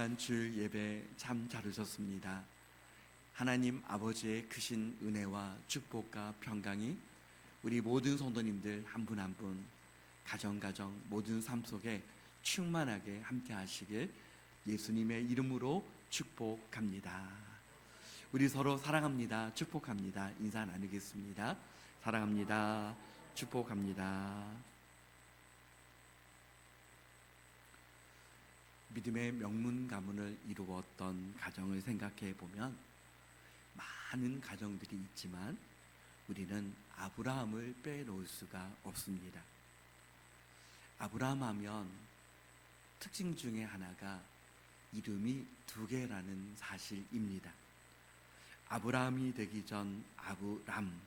귀한 주일 예배 참 잘 오셨습니다. 하나님 아버지의 크신 은혜와 축복과 평강이 우리 모든 성도님들 한 분 한 분 가정 모든 삶 속에 충만하게 함께 하시길 예수님의 이름으로 축복합니다. 우리 서로 사랑합니다. 축복합니다. 인사 나누겠습니다. 사랑합니다. 축복합니다. 믿음의 명문 가문을 이루었던 가정을 생각해 보면 많은 가정들이 있지만 우리는 아브라함을 빼놓을 수가 없습니다. 아브라함 하면 특징 중에 하나가 이름이 두 개라는 사실입니다. 아브라함이 되기 전 아브람,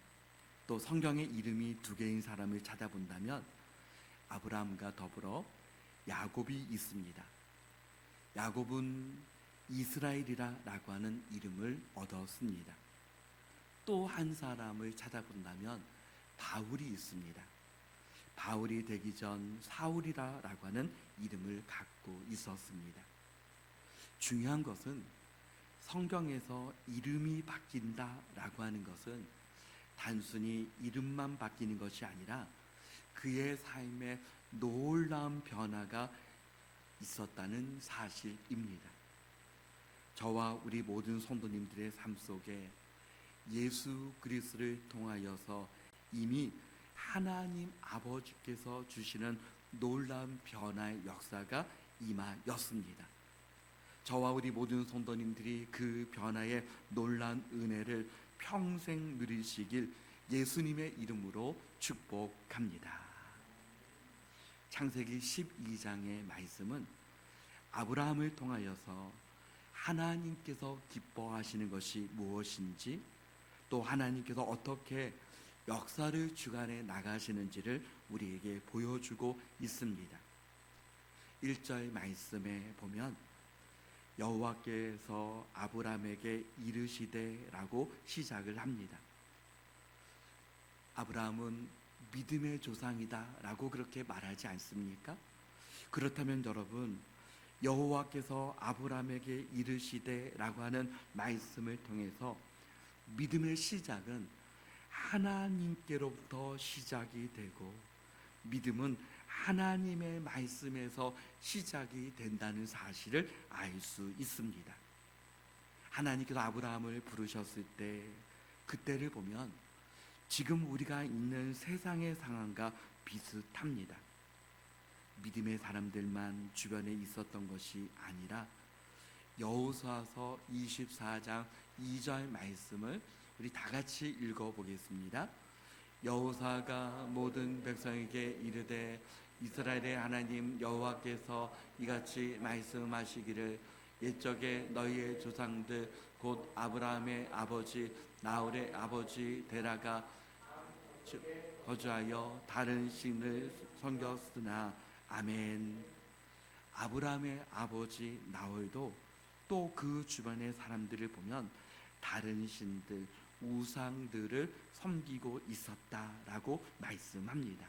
또 성경에 이름이 두 개인 사람을 찾아본다면 아브라함과 더불어 야곱이 있습니다. 야곱은 이스라엘이라고 하는 이름을 얻었습니다. 또 한 사람을 찾아본다면 바울이 있습니다. 바울이 되기 전 사울이라고 하는 이름을 갖고 있었습니다. 중요한 것은 성경에서 이름이 바뀐다라고 하는 것은 단순히 이름만 바뀌는 것이 아니라 그의 삶에 놀라운 변화가 있었다는 사실입니다. 저와 우리 모든 성도님들의 삶 속에 예수 그리스도를 통하여서 이미 하나님 아버지께서 주시는 놀라운 변화의 역사가 임하였습니다. 저와 우리 모든 성도님들이 그 변화의 놀라운 은혜를 평생 누리시길 예수님의 이름으로 축복합니다. 창세기 12장의 말씀은 아브라함을 통하여서 하나님께서 기뻐하시는 것이 무엇인지, 또 하나님께서 어떻게 역사를 주관해 나가시는지를 우리에게 보여주고 있습니다. 1절 말씀에 보면 여호와께서 아브라함에게 이르시되라고 시작을 합니다. 아브라함은 믿음의 조상이다 라고 그렇게 말하지 않습니까? 그렇다면 여러분, 여호와께서 아브라함에게 이르시되 라고 하는 말씀을 통해서 믿음의 시작은 하나님께로부터 시작이 되고 믿음은 하나님의 말씀에서 시작이 된다는 사실을 알 수 있습니다. 하나님께서 아브라함을 부르셨을 때 그때를 보면 지금 우리가 있는 세상의 상황과 비슷합니다. 믿음의 사람들만 주변에 있었던 것이 아니라 여호수아서 24장 2절 말씀을 우리 다 같이 읽어보겠습니다. 여호수아가 모든 백성에게 이르되 이스라엘의 하나님 여호와께서 이같이 말씀하시기를 옛적에 너희의 조상들 곧 아브라함의 아버지 나홀의 아버지 데라가 거주하여 다른 신을 섬겼으나 아멘. 아브라함의 아버지 나홀도 또 그 주변의 사람들을 보면 다른 신들, 우상들을 섬기고 있었다라고 말씀합니다.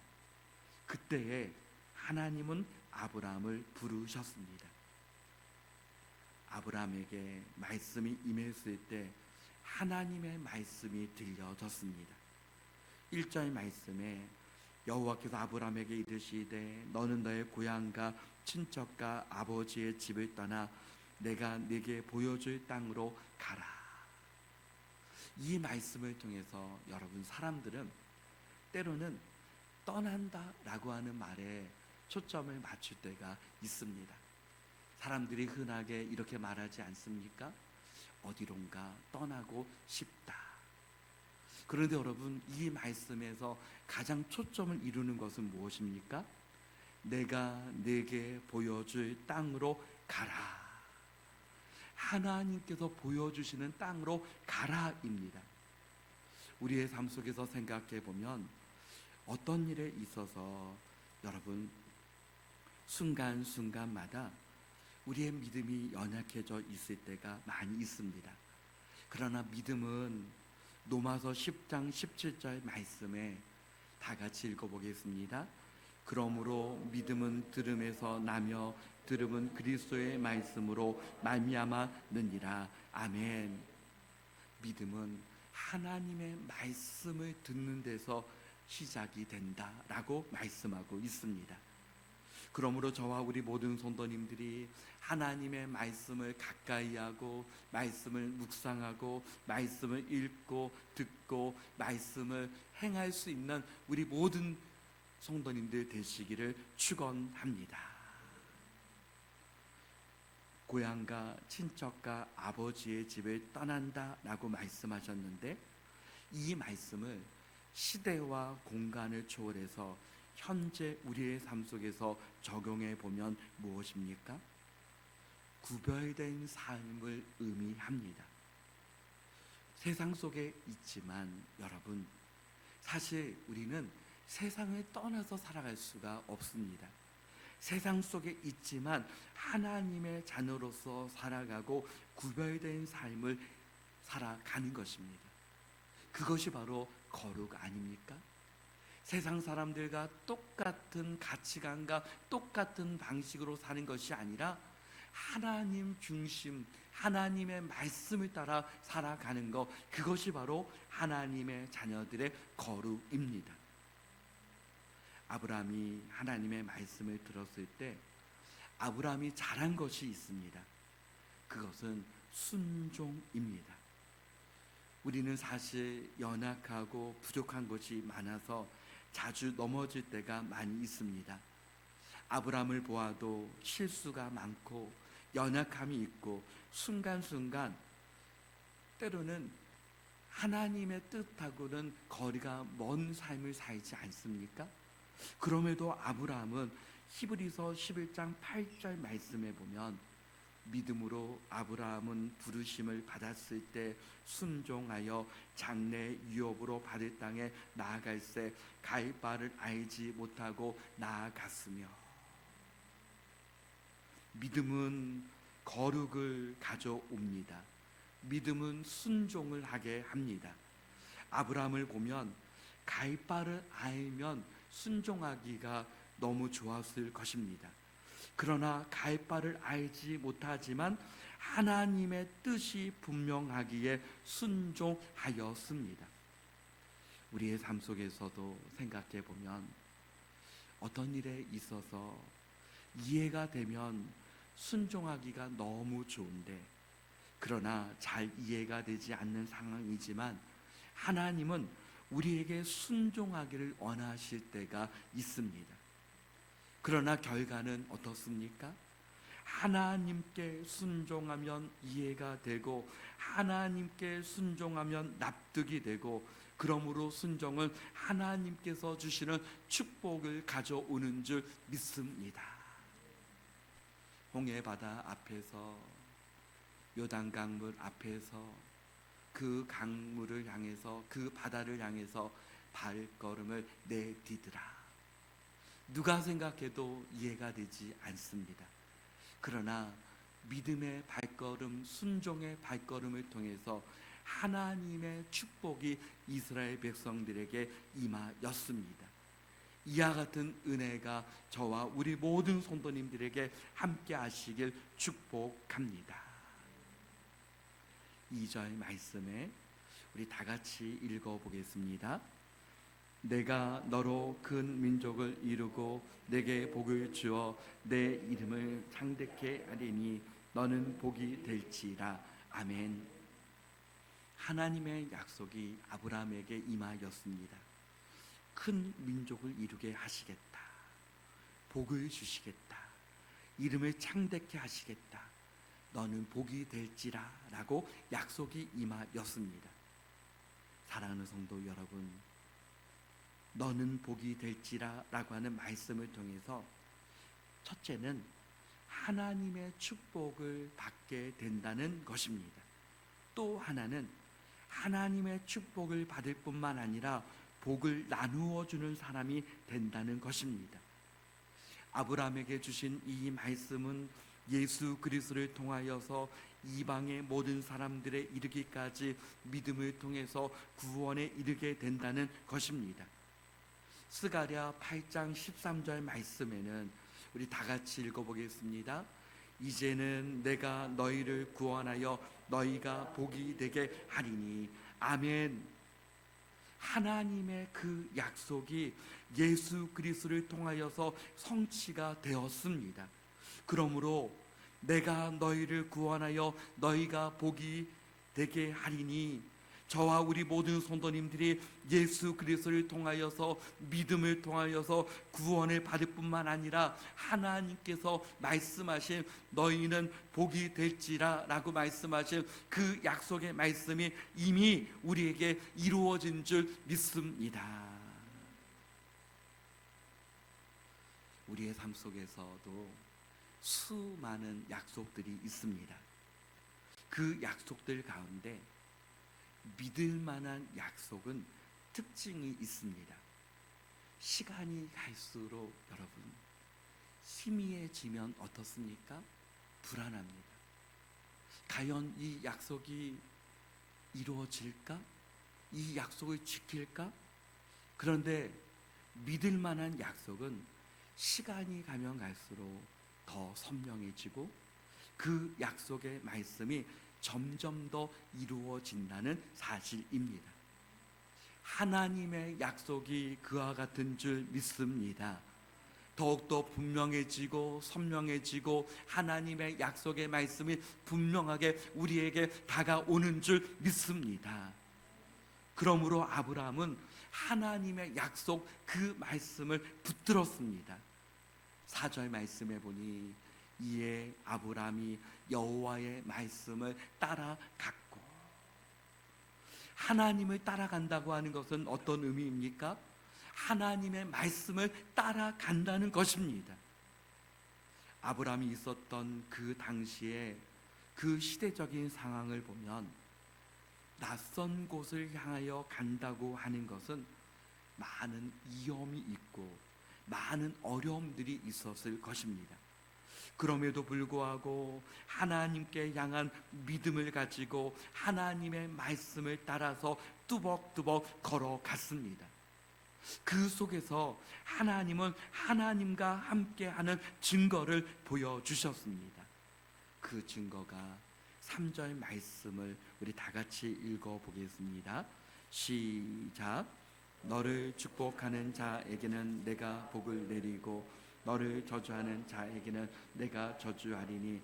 그때에 하나님은 아브라함을 부르셨습니다. 아브라함에게 말씀이 임했을 때 하나님의 말씀이 들려졌습니다. 1절 말씀에 여호와께서 아브라함에게 이르시되 너는 너의 고향과 친척과 아버지의 집을 떠나 내가 네게 보여줄 땅으로 가라. 이 말씀을 통해서 여러분, 사람들은 때로는 떠난다라고 하는 말에 초점을 맞출 때가 있습니다. 사람들이 흔하게 이렇게 말하지 않습니까? 어디론가 떠나고 싶다. 그런데 여러분, 이 말씀에서 가장 초점을 이루는 것은 무엇입니까? 내가 네게 보여줄 땅으로 가라. 하나님께서 보여주시는 땅으로 가라입니다. 우리의 삶 속에서 생각해 보면 어떤 일에 있어서 여러분, 순간순간마다 우리의 믿음이 연약해져 있을 때가 많이 있습니다. 그러나 믿음은 로마서 10장 17절 말씀에 다 같이 읽어보겠습니다. 그러므로 믿음은 들음에서 나며 들음은 그리스도의 말씀으로 말미암았느니라. 아멘. 믿음은 하나님의 말씀을 듣는 데서 시작이 된다라고 말씀하고 있습니다. 그러므로 저와 우리 모든 성도님들이 하나님의 말씀을 가까이 하고 말씀을 묵상하고 말씀을 읽고 듣고 말씀을 행할 수 있는 우리 모든 성도님들 되시기를 축원합니다. 고향과 친척과 아버지의 집을 떠난다라고 말씀하셨는데, 이 말씀을 시대와 공간을 초월해서 현재 우리의 삶 속에서 적용해 보면 무엇입니까? 구별된 삶을 의미합니다. 세상 속에 있지만 여러분, 사실 우리는 세상을 떠나서 살아갈 수가 없습니다. 세상 속에 있지만 하나님의 자녀로서 살아가고 구별된 삶을 살아가는 것입니다. 그것이 바로 거룩 아닙니까? 세상 사람들과 똑같은 가치관과 똑같은 방식으로 사는 것이 아니라 하나님 중심, 하나님의 말씀을 따라 살아가는 것, 그것이 바로 하나님의 자녀들의 거룩입니다. 아브라함이 하나님의 말씀을 들었을 때 아브라함이 잘한 것이 있습니다. 그것은 순종입니다. 우리는 사실 연약하고 부족한 것이 많아서 자주 넘어질 때가 많이 있습니다. 아브라함을 보아도 실수가 많고 연약함이 있고 순간순간 때로는 하나님의 뜻하고는 거리가 먼 삶을 살지 않습니까? 그럼에도 아브라함은 히브리서 11장 8절 말씀에 보면 믿음으로 아브라함은 부르심을 받았을 때 순종하여 장래 유업으로 받을 땅에 나아갈새 갈 바를 알지 못하고 나아갔으며, 믿음은 거룩을 가져옵니다. 믿음은 순종을 하게 합니다. 아브라함을 보면 갈 바를 알면 순종하기가 너무 좋았을 것입니다. 그러나 갈 바를 알지 못하지만 하나님의 뜻이 분명하기에 순종하였습니다. 우리의 삶 속에서도 생각해 보면 어떤 일에 있어서 이해가 되면 순종하기가 너무 좋은데, 그러나 잘 이해가 되지 않는 상황이지만 하나님은 우리에게 순종하기를 원하실 때가 있습니다. 그러나 결과는 어떻습니까? 하나님께 순종하면 이해가 되고 하나님께 순종하면 납득이 되고, 그러므로 순종은 하나님께서 주시는 축복을 가져오는 줄 믿습니다. 홍해바다 앞에서, 요단강물 앞에서 그 강물을 향해서, 그 바다를 향해서 발걸음을 내디드라. 누가 생각해도 이해가 되지 않습니다. 그러나 믿음의 발걸음, 순종의 발걸음을 통해서 하나님의 축복이 이스라엘 백성들에게 임하였습니다. 이와 같은 은혜가 저와 우리 모든 성도님들에게 함께 하시길 축복합니다. 2절 말씀에 우리 다 같이 읽어보겠습니다. 내가 너로 큰 민족을 이루고 내게 복을 주어 내 이름을 창대케 하리니 너는 복이 될지라. 아멘. 하나님의 약속이 아브라함에게 임하였습니다. 큰 민족을 이루게 하시겠다. 복을 주시겠다. 이름을 창대케 하시겠다. 너는 복이 될지라 라고 약속이 임하였습니다. 사랑하는 성도 여러분, 너는 복이 될지라 라고 하는 말씀을 통해서 첫째는 하나님의 축복을 받게 된다는 것입니다. 또 하나는 하나님의 축복을 받을 뿐만 아니라 복을 나누어 주는 사람이 된다는 것입니다. 아브라함에게 주신 이 말씀은 예수 그리스도를 통하여서 이방의 모든 사람들에 이르기까지 믿음을 통해서 구원에 이르게 된다는 것입니다. 스가랴 8장 13절 말씀에는 우리 다 같이 읽어보겠습니다. 이제는 내가 너희를 구원하여 너희가 복이 되게 하리니. 아멘. 하나님의 그 약속이 예수 그리스도를 통하여서 성취가 되었습니다. 그러므로 내가 너희를 구원하여 너희가 복이 되게 하리니, 저와 우리 모든 성도님들이 예수 그리스도를 통하여서, 믿음을 통하여서 구원을 받을 뿐만 아니라 하나님께서 말씀하신 너희는 복이 될지라 라고 말씀하신 그 약속의 말씀이 이미 우리에게 이루어진 줄 믿습니다. 우리의 삶 속에서도 수많은 약속들이 있습니다. 그 약속들 가운데 믿을 만한 약속은 특징이 있습니다. 시간이 갈수록 여러분, 희미해지면 어떻습니까? 불안합니다. 과연 이 약속이 이루어질까? 이 약속을 지킬까? 그런데 믿을 만한 약속은 시간이 가면 갈수록 더 선명해지고 그 약속의 말씀이 점점 더 이루어진다는 사실입니다. 하나님의 약속이 그와 같은 줄 믿습니다. 더욱더 분명해지고 선명해지고 하나님의 약속의 말씀이 분명하게 우리에게 다가오는 줄 믿습니다. 그러므로 아브라함은 하나님의 약속 그 말씀을 붙들었습니다. 4절 말씀에 보니 이에 아브라함이 여호와의 말씀을 따라갔고. 하나님을 따라간다고 하는 것은 어떤 의미입니까? 하나님의 말씀을 따라간다는 것입니다. 아브라함이 있었던 그 당시에 그 시대적인 상황을 보면 낯선 곳을 향하여 간다고 하는 것은 많은 위험이 있고 많은 어려움들이 있었을 것입니다. 그럼에도 불구하고 하나님께 향한 믿음을 가지고 하나님의 말씀을 따라서 뚜벅뚜벅 걸어갔습니다. 그 속에서 하나님은 하나님과 함께하는 증거를 보여주셨습니다. 그 증거가 3절 말씀을 우리 다 같이 읽어보겠습니다. 시작. 너를 축복하는 자에게는 내가 복을 내리고 너를 저주하는 자에게는 내가 저주하리니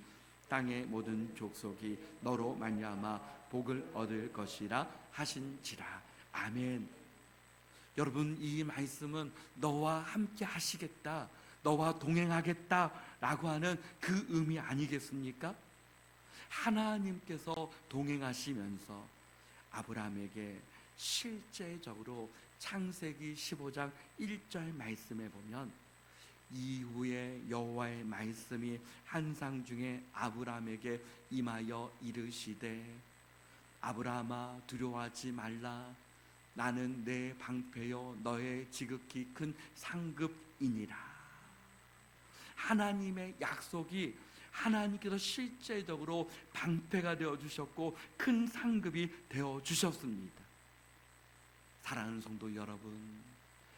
땅의 모든 족속이 너로 말미암아 복을 얻을 것이라 하신지라. 아멘. 여러분, 이 말씀은 너와 함께 하시겠다, 너와 동행하겠다라고 하는 그 의미 아니겠습니까? 하나님께서 동행하시면서 아브라함에게 실제적으로 창세기 15장 1절 말씀에 보면 이후에 여호와의 말씀이 환상 중에 아브라함에게 임하여 이르시되 아브라함아 두려워하지 말라. 나는 내 방패여 너의 지극히 큰 상급이니라. 하나님의 약속이 하나님께서 실제적으로 방패가 되어주셨고 큰 상급이 되어주셨습니다. 사랑하는 성도 여러분,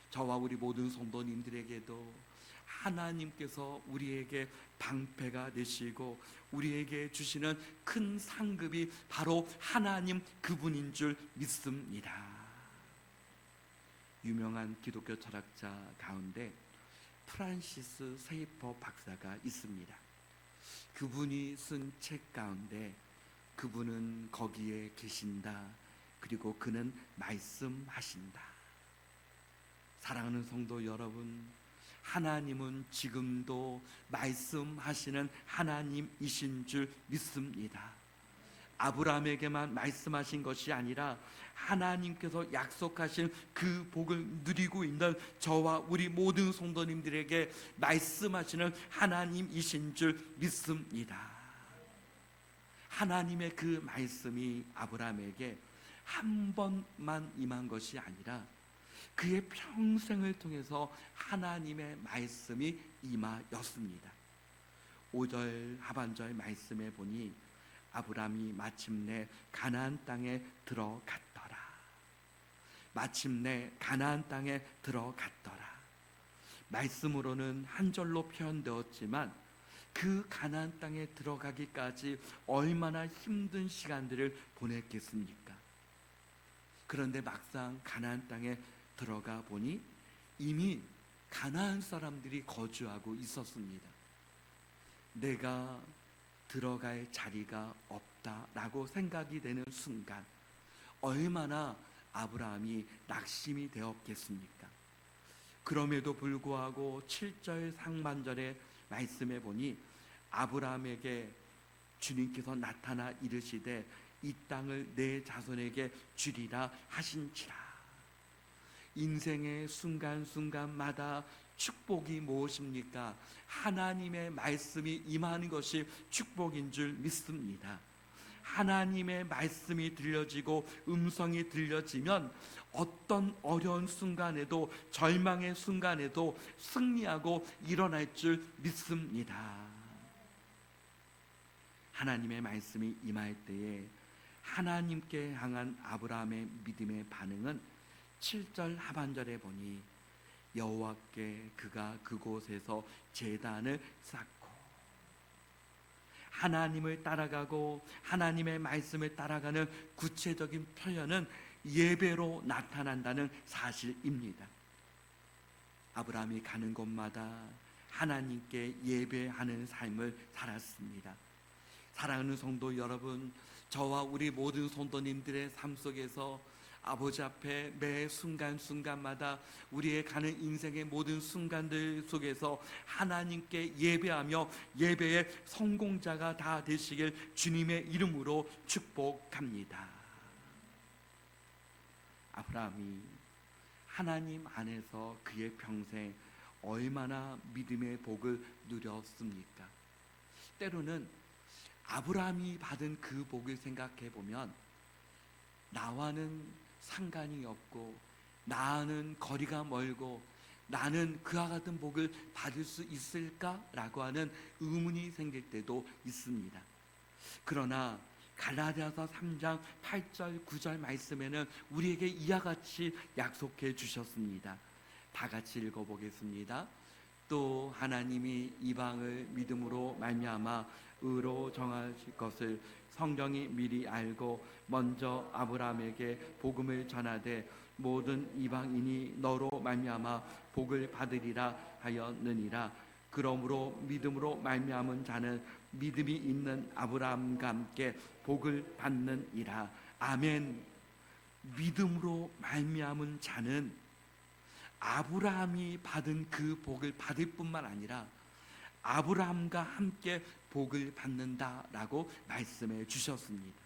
저와 우리 모든 성도님들에게도 하나님께서 우리에게 방패가 되시고 우리에게 주시는 큰 상급이 바로 하나님 그분인 줄 믿습니다. 유명한 기독교 철학자 가운데 프란시스 세이퍼 박사가 있습니다. 그분이 쓴 책 가운데 그분은 거기에 계신다, 그리고 그는 말씀하신다. 사랑하는 성도 여러분, 하나님은 지금도 말씀하시는 하나님이신 줄 믿습니다. 아브라함에게만 말씀하신 것이 아니라 하나님께서 약속하신 그 복을 누리고 있는 저와 우리 모든 성도님들에게 말씀하시는 하나님이신 줄 믿습니다. 하나님의 그 말씀이 아브라함에게 한 번만 임한 것이 아니라 그의 평생을 통해서 하나님의 말씀이 임하였습니다. 5절 하반절 말씀에 보니 아브라함이 마침내 가나안 땅에 들어갔더라. 마침내 가나안 땅에 들어갔더라. 말씀으로는 한 절로 표현되었지만 그 가나안 땅에 들어가기까지 얼마나 힘든 시간들을 보냈겠습니까? 그런데 막상 가나안 땅에 들어가 보니 이미 가나안 사람들이 거주하고 있었습니다. 내가 들어갈 자리가 없다라고 생각이 되는 순간 얼마나 아브라함이 낙심이 되었겠습니까? 그럼에도 불구하고 7절 상반절의 말씀에 보니 아브라함에게 주님께서 나타나 이르시되 이 땅을 내 자손에게 주리라 하신지라. 인생의 순간순간마다 축복이 무엇입니까? 하나님의 말씀이 임하는 것이 축복인 줄 믿습니다. 하나님의 말씀이 들려지고 음성이 들려지면 어떤 어려운 순간에도 절망의 순간에도 승리하고 일어날 줄 믿습니다. 하나님의 말씀이 임할 때에 하나님께 향한 아브라함의 믿음의 반응은 7절 하반절에 보니 여호와께 그가 그곳에서 제단을 쌓고 하나님을 따라가고 하나님의 말씀을 따라가는 구체적인 표현은 예배로 나타난다는 사실입니다. 아브라함이 가는 곳마다 하나님께 예배하는 삶을 살았습니다. 사랑하는 성도 여러분, 저와 우리 모든 성도님들의 삶 속에서 아버지 앞에 매 순간순간마다 우리의 가는 인생의 모든 순간들 속에서 하나님께 예배하며 예배의 성공자가 다 되시길 주님의 이름으로 축복합니다. 아브라함이 하나님 안에서 그의 평생 얼마나 믿음의 복을 누렸습니까? 때로는 아브라함이 받은 그 복을 생각해 보면 나와는 상관이 없고 나는 거리가 멀고 나는 그와 같은 복을 받을 수 있을까라고 하는 의문이 생길 때도 있습니다. 그러나 갈라디아서 3장 8절 9절 말씀에는 우리에게 이와 같이 약속해 주셨습니다. 다 같이 읽어보겠습니다. 또 하나님이 이방을 믿음으로 말미암아 의로 정하실 것을 성경이 미리 알고 먼저 아브라함에게 복음을 전하되 모든 이방인이 너로 말미암아 복을 받으리라 하였느니라. 그러므로 믿음으로 말미암은 자는 믿음이 있는 아브라함과 함께 복을 받느니라. 아멘. 믿음으로 말미암은 자는 아브라함이 받은 그 복을 받을 뿐만 아니라 아브라함과 함께 복을 받는다라고 말씀해 주셨습니다.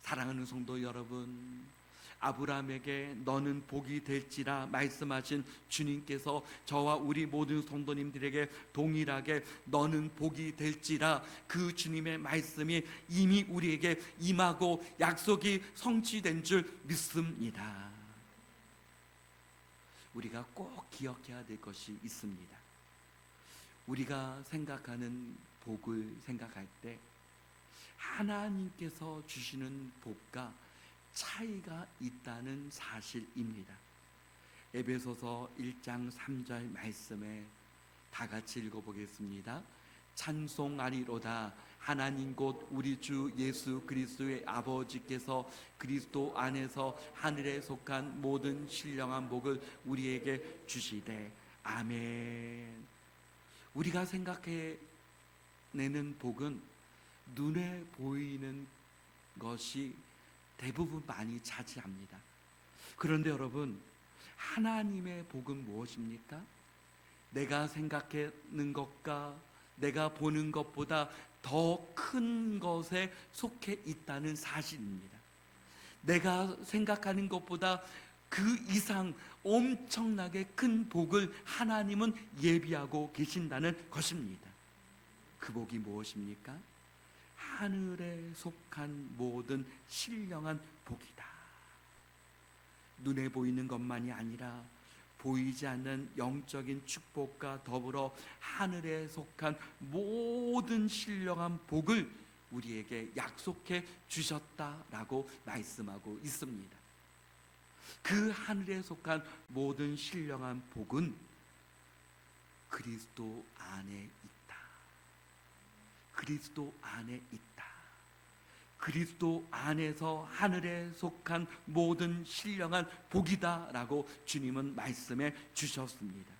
사랑하는 성도 여러분, 아브라함에게 너는 복이 될지라 말씀하신 주님께서 저와 우리 모든 성도님들에게 동일하게 너는 복이 될지라 그 주님의 말씀이 이미 우리에게 임하고 약속이 성취된 줄 믿습니다. 우리가 꼭 기억해야 될 것이 있습니다. 우리가 생각하는 복을 생각할 때 하나님께서 주시는 복과 차이가 있다는 사실입니다. 에베소서 1장 3절 말씀에 다 같이 읽어보겠습니다. 찬송하리로다 하나님 곧 우리 주 예수 그리스도의 아버지께서 그리스도 안에서 하늘에 속한 모든 신령한 복을 우리에게 주시되 아멘. 우리가 생각해내는 복은 눈에 보이는 것이 대부분 많이 차지합니다. 그런데 여러분, 하나님의 복은 무엇입니까? 내가 생각하는 것과 내가 보는 것보다 더 큰 것에 속해 있다는 사실입니다. 내가 생각하는 것보다 그 이상 엄청나게 큰 복을 하나님은 예비하고 계신다는 것입니다. 그 복이 무엇입니까? 하늘에 속한 모든 신령한 복이다. 눈에 보이는 것만이 아니라 보이지 않는 영적인 축복과 더불어 하늘에 속한 모든 신령한 복을 우리에게 약속해 주셨다라고 말씀하고 있습니다. 그 하늘에 속한 모든 신령한 복은 그리스도 안에 있다. 그리스도 안에 있다. 그리스도 안에서 하늘에 속한 모든 신령한 복이다라고 주님은 말씀해 주셨습니다.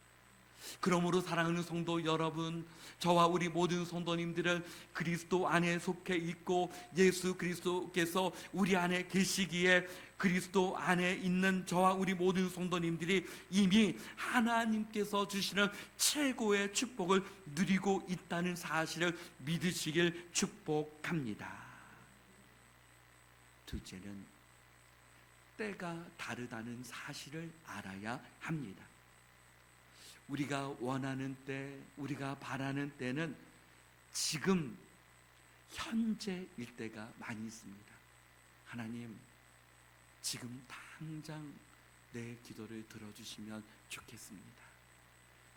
그러므로 사랑하는 성도 여러분, 저와 우리 모든 성도님들은 그리스도 안에 속해 있고 예수 그리스도께서 우리 안에 계시기에 그리스도 안에 있는 저와 우리 모든 성도님들이 이미 하나님께서 주시는 최고의 축복을 누리고 있다는 사실을 믿으시길 축복합니다. 둘째는 때가 다르다는 사실을 알아야 합니다. 우리가 원하는 때, 우리가 바라는 때는 지금 현재일 때가 많이 있습니다. 하나님, 지금 당장 내 기도를 들어주시면 좋겠습니다.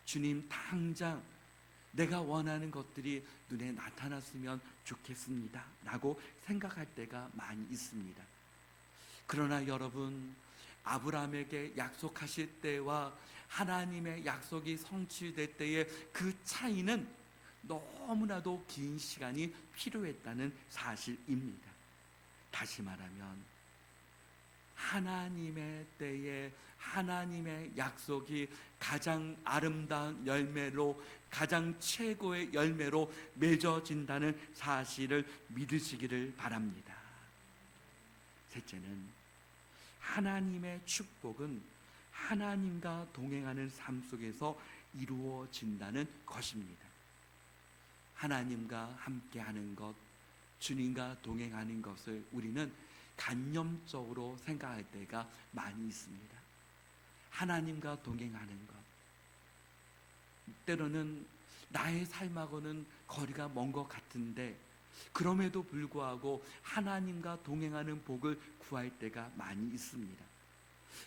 주님, 당장 내가 원하는 것들이 눈에 나타났으면 좋겠습니다 라고 생각할 때가 많이 있습니다. 그러나 여러분, 아브라함에게 약속하실 때와 하나님의 약속이 성취될 때의 그 차이는 너무나도 긴 시간이 필요했다는 사실입니다. 다시 말하면 하나님의 때에 하나님의 약속이 가장 아름다운 열매로, 가장 최고의 열매로 맺어진다는 사실을 믿으시기를 바랍니다. 셋째는 하나님의 축복은 하나님과 동행하는 삶 속에서 이루어진다는 것입니다. 하나님과 함께하는 것, 주님과 동행하는 것을 우리는 간념적으로 생각할 때가 많이 있습니다. 하나님과 동행하는 것, 때로는 나의 삶하고는 거리가 먼 것 같은데 그럼에도 불구하고 하나님과 동행하는 복을 구할 때가 많이 있습니다.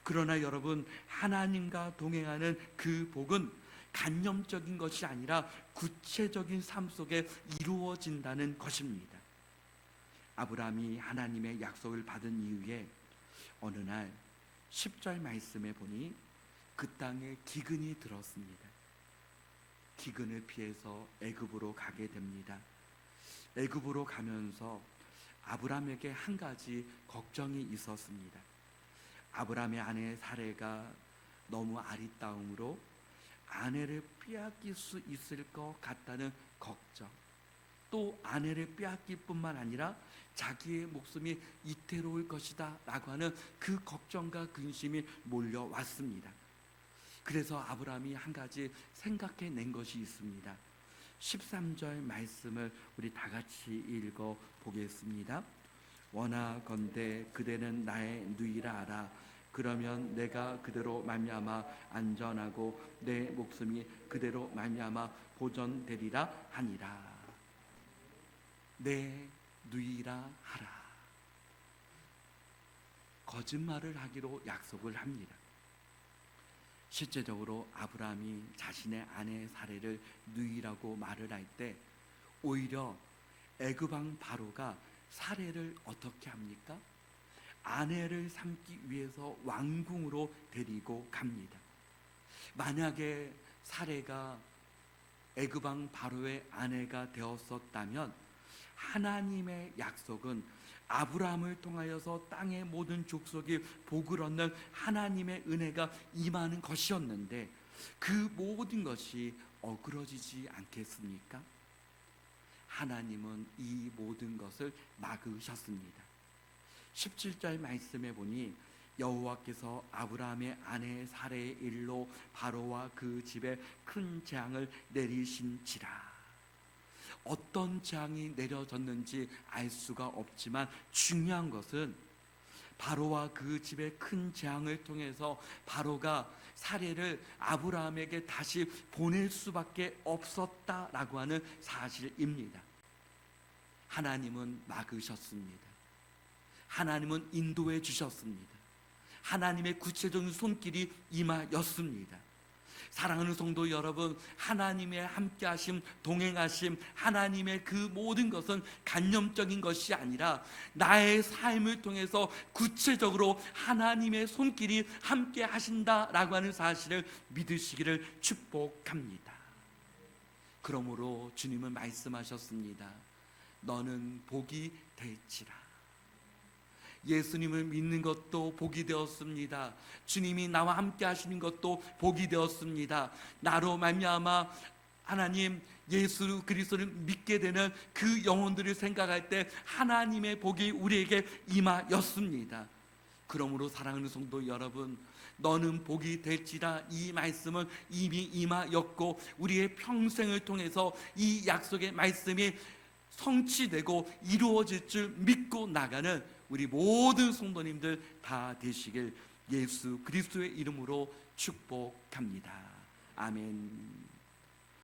그러나 여러분, 하나님과 동행하는 그 복은 간념적인 것이 아니라 구체적인 삶 속에 이루어진다는 것입니다. 아브라함이 하나님의 약속을 받은 이후에 어느 날 10절 말씀에 보니 그 땅에 기근이 들었습니다. 기근을 피해서 애굽으로 가게 됩니다. 애굽으로 가면서 아브라함에게 한 가지 걱정이 있었습니다. 아브라함의 아내 사레가 너무 아리따움으로 아내를 빼앗길 수 있을 것 같다는 걱정, 또 아내를 빼앗길 뿐만 아니라 자기의 목숨이 이태로울 것이다 라고 하는 그 걱정과 근심이 몰려왔습니다. 그래서 아브라함이 한 가지 생각해낸 것이 있습니다. 13절 말씀을 우리 다 같이 읽어 보겠습니다. 원하건대 그대는 나의 누이라 하라. 그러면 내가 그대로 말미암아 안전하고 내 목숨이 그대로 말미암아 보존되리라 하니라. 내 누이라 하라. 거짓말을 하기로 약속을 합니다. 실제적으로 아브라함이 자신의 아내 사레를 누이라고 말을 할 때 오히려 애굽 왕 바로가 사레를 어떻게 합니까? 아내를 삼기 위해서 왕궁으로 데리고 갑니다. 만약에 사레가 애굽 왕 바로의 아내가 되었었다면 하나님의 약속은 아브라함을 통하여서 땅의 모든 족속이 복을 얻는 하나님의 은혜가 임하는 것이었는데 그 모든 것이 어그러지지 않겠습니까? 하나님은 이 모든 것을 막으셨습니다. 17절 말씀에 보니 여호와께서 아브라함의 아내 사레의 일로 바로와 그 집에 큰 재앙을 내리신지라. 어떤 재앙이 내려졌는지 알 수가 없지만 중요한 것은 바로와 그 집의 큰 재앙을 통해서 바로가 사레를 아브라함에게 다시 보낼 수밖에 없었다라고 하는 사실입니다. 하나님은 막으셨습니다. 하나님은 인도해 주셨습니다. 하나님의 구체적인 손길이 임하였습니다. 사랑하는 성도 여러분, 하나님의 함께하심, 동행하심, 하나님의 그 모든 것은 간념적인 것이 아니라 나의 삶을 통해서 구체적으로 하나님의 손길이 함께 하신다라고 하는 사실을 믿으시기를 축복합니다. 그러므로 주님은 말씀하셨습니다. 너는 복이 될지라. 예수님을 믿는 것도 복이 되었습니다. 주님이 나와 함께 하시는 것도 복이 되었습니다. 나로 말미암아 하나님 예수 그리스도를 믿게 되는 그 영혼들을 생각할 때 하나님의 복이 우리에게 임하였습니다. 그러므로 사랑하는 성도 여러분, 너는 복이 될지라, 이 말씀은 이미 임하였고 우리의 평생을 통해서 이 약속의 말씀이 성취되고 이루어질 줄 믿고 나가는 우리 모든 성도님들 다 되시길 예수 그리스도의 이름으로 축복합니다. 아멘.